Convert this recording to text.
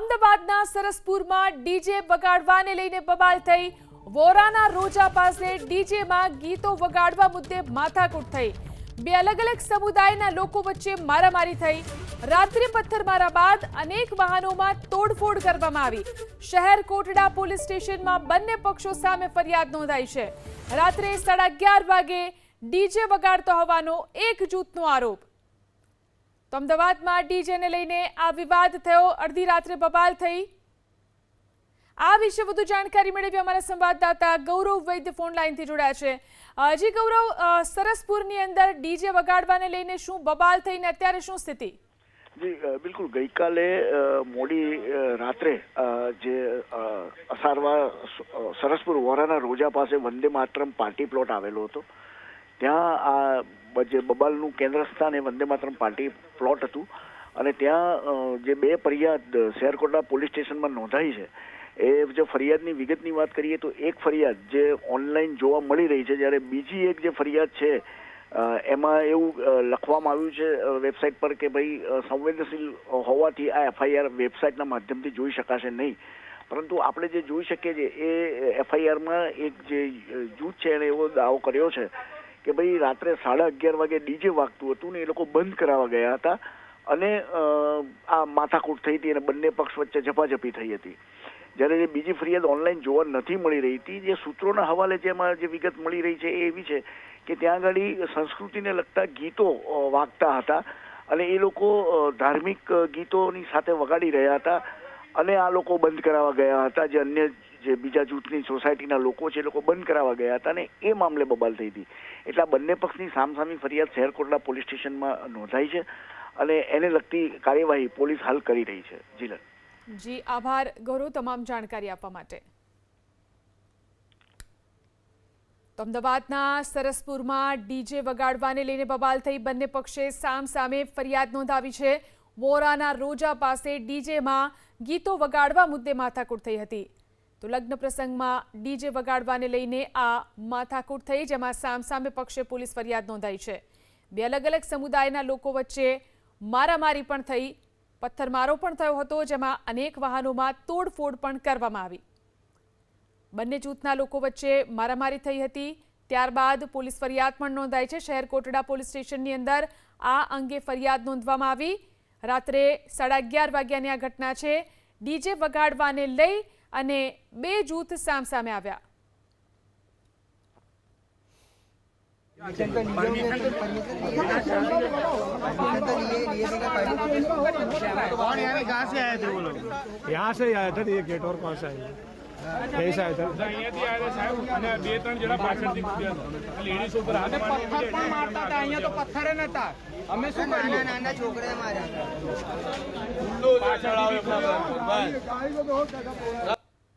અમદાવાદના સરસપુરમાં ડીજે વગાડવાને લઈને બબાલ થઈ। વોરાના રોજા પાસે ડીજેમાં ગીતો વગાડવા મુદ્દે માથાકૂટ થઈ। બે અલગ અલગ સમુદાયના લોકો વચ્ચે મારામારી થઈ। રાત્રે પથ્થરમારા બાદ અનેક વાહનોમાં તોડફોડ કરવામાં આવી। શહેર કોટડા પોલીસ સ્ટેશનમાં બંને પક્ષો સામે ફરિયાદ નોંધાઈ છે। રાત્રે 11:30 વાગે ડીજે વગાડતો હોવાનો એક જૂથનો આરોપ। તો અમદાવાદમાં ડીજેને લઈને આ વિવાદ થયો। અડધી રાત્રે બબાલ થઈ। આ વિશે વધુ જાણકારી મેળવી અમારા સંવાદદાતા ગૌરવ વૈદ્ય ફોન લાઈનથી જોડાયા છે। જી ગૌરવ, સરસપુરની અંદર ડીજે વગાડવાને લઈને શું બબાલ થઈને અત્યારે શું સ્થિતિ? જી બિલકુલ, ગઈકાલે મોડી રાત્રે જે અસારવા સરસપુર વોરાના રોજા પાસે વંદે માતરમ પાર્ટી પ્લોટ આવેલો હતો, ત્યાં આ જે બબાલનું કેન્દ્ર સ્થાન એ વંદે માતરમ પાર્ટી પ્લોટ હતું અને ત્યાં જે બે ફરિયાદ શહેરકોટડા પોલીસ સ્ટેશનમાં નોંધાઈ છે, એ જે ફરિયાદની વિગતની વાત કરીએ તો એક ફરિયાદ જે ઓનલાઈન જોવા મળી રહી છે, જ્યારે બીજી એક જે ફરિયાદ છે એમાં એવું લખવામાં આવ્યું છે વેબસાઇટ પર કે ભાઈ સંવેદનશીલ હોવાથી આ એફઆઈઆર વેબસાઇટના માધ્યમથી જોઈ શકાશે નહીં, પરંતુ આપણે જે જોઈ શકીએ છીએ એ એફઆઈઆરમાં એક જે જૂથ છે એને એવો દાવો કર્યો છે કે ભાઈ રાત્રે 11:30 વાગે ડીજે વાગતું હતું ને એ લોકો બંધ કરાવવા ગયા હતા અને આ માથાકૂટ થઈ હતી અને બંને પક્ષ વચ્ચે ઝપાઝપી થઈ હતી। જ્યારે જે બીજી ફરિયાદ ઓનલાઈન જોવા નથી મળી રહી હતી, જે સૂત્રોના હવાલે જેમાં જે વિગત મળી રહી છે એ એવી છે કે ત્યાં આગળ સંસ્કૃતિને લગતા ગીતો વાગતા હતા અને એ લોકો ધાર્મિક ગીતોની સાથે વગાડી રહ્યા હતા અને આ લોકો બંધ કરાવવા ગયા હતા। જે અન્ય જે બીજા જૂથની સોસાયટીના લોકો છે એ લોકો બંધ કરાવવા ગયા હતા અને એ મામલે બબાલ થઈ હતી। એટલે આ બંને પક્ષની સામસામી ફરિયાદ શહેર કોટડા પોલીસ સ્ટેશનમાં નોંધાઈ છે અને એને લગતી કાર્યવાહી પોલીસ હાલ કરી રહી છે। જીલન જી આભાર ગૌરવ, તમામ જાણકારી આપવા માટે। તો અમદાવાદના સરસપુરમાં ડીજે વગાડવાને લઈને બબાલ થઈ। બંને પક્ષે સામસામે ફરિયાદ નોંધાવી છે। વોરાના રોજા પાસે ડીજેમાં ગીતો વગાડવા મુદ્દે માથાકૂટ થઈ હતી। તો લગ્ન પ્રસંગમાં ડીજે વગાડવાને લઈને આ માથાકૂટ થઈ, જેમાં સામસામે પક્ષે પોલીસ ફરિયાદ નોંધાઈ છે। બે અલગ અલગ સમુદાયના લોકો વચ્ચે મારામારી પણ થઈ। પથ્થરમારો પણ થયો હતો, જેમાં અનેક વાહનોમાં તોડફોડ પણ કરવામાં આવી। બંને જૂથના લોકો વચ્ચે મારામારી થઈ હતી। ત્યારબાદ પોલીસ ફરિયાદ પણ નોંધાઈ છે। શહેર કોટડા પોલીસ સ્ટેશનની અંદર આ અંગે ફરિયાદ નોંધવામાં આવી। રાત્રે 11:30 વાગ્યાની આ ઘટના છે। ડીજે વગાડવાને લઈ અને બે જૂથ સામસામે આવ્યા। यहाँ से आया था, ये गेट और पास आया कैसा आया था, અહીંયાથી આયા સાહેબ અને બે ત્રણ જણા પાછળથી કૂદ્યા હતા। લેડીઝ ઉપર હાથ પથ્થર પણ મારતા હતા। અહીંયા તો પથ્થરે નતા, અમે શું નાના નાના છોકરા માર્યા પાછળ આવે બસ।